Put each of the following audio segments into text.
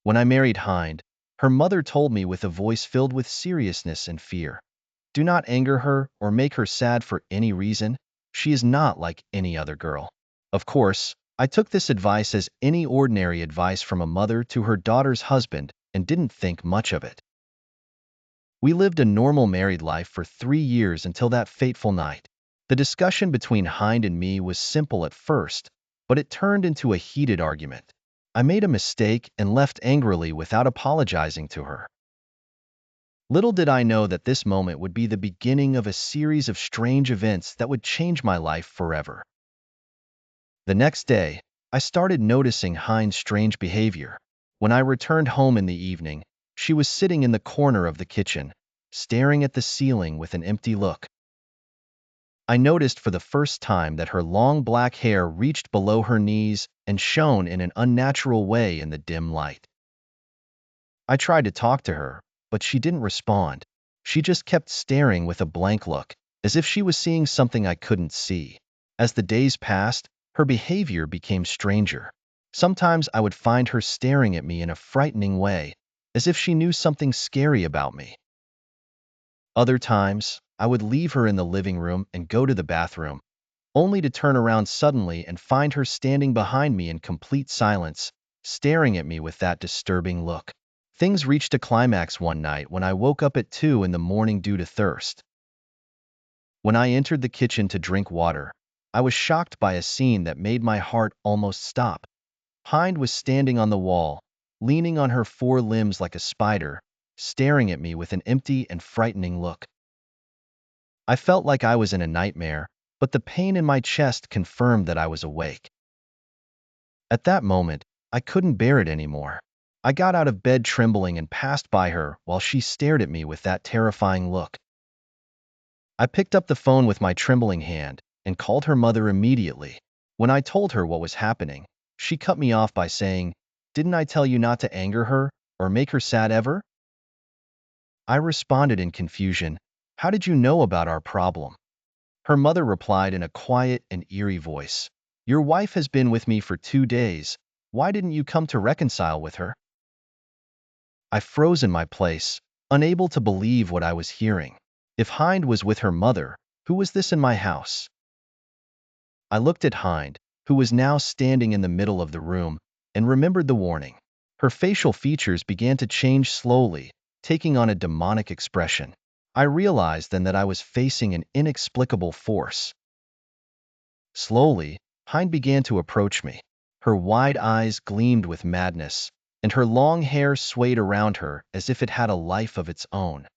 When I married Hind, her mother told me with a voice filled with seriousness and fear, "Do not anger her or make her sad for any reason. She is not like any other girl." Of course, I took this advice as any ordinary advice from a mother to her daughter's husband and didn't think much of it. We lived a normal married life for 3 years until that fateful night. The discussion between Hind and me was simple at first, but it turned into a heated argument. I made a mistake and left angrily without apologizing to her. Little did I know that this moment would be the beginning of a series of strange events that would change my life forever. The next day, I started noticing Hind's strange behavior. When I returned home in the evening, she was sitting in the corner of the kitchen, staring at the ceiling with an empty look. I noticed for the first time that her long black hair reached below her knees and shone in an unnatural way in the dim light. I tried to talk to her, but she didn't respond. She just kept staring with a blank look, as if she was seeing something I couldn't see. As the days passed, her behavior became stranger. Sometimes I would find her staring at me in a frightening way, as if she knew something scary about me. Other times, I would leave her in the living room and go to the bathroom, only to turn around suddenly and find her standing behind me in complete silence, staring at me with that disturbing look. Things reached a climax one night when I woke up at 2 in the morning due to thirst. When I entered the kitchen to drink water, I was shocked by a scene that made my heart almost stop. Hind was standing on the wall, leaning on her four limbs like a spider, staring at me with an empty and frightening look. I felt like I was in a nightmare, but the pain in my chest confirmed that I was awake. At that moment, I couldn't bear it anymore. I got out of bed trembling and passed by her while she stared at me with that terrifying look. I picked up the phone with my trembling hand and called her mother immediately. When I told her what was happening, she cut me off by saying, "Didn't I tell you not to anger her or make her sad ever?" I responded in confusion, "How did you know about our problem?" Her mother replied in a quiet and eerie voice, "Your wife has been with me for 2 days. Why didn't you come to reconcile with her?" I froze in my place, unable to believe what I was hearing. If Hind was with her mother, who was this in my house? I looked at Hind, who was now standing in the middle of the room, and remembered the warning. Her facial features began to change slowly, taking on a demonic expression. I realized then that I was facing an inexplicable force. Slowly, Hind began to approach me. Her wide eyes gleamed with madness, and her long hair swayed around her as if it had a life of its own.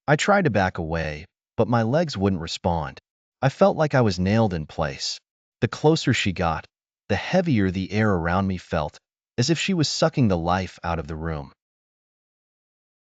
I tried to back away, but my legs wouldn't respond. I felt like I was nailed in place. The closer she got, the heavier the air around me felt, as if she was sucking the life out of the room.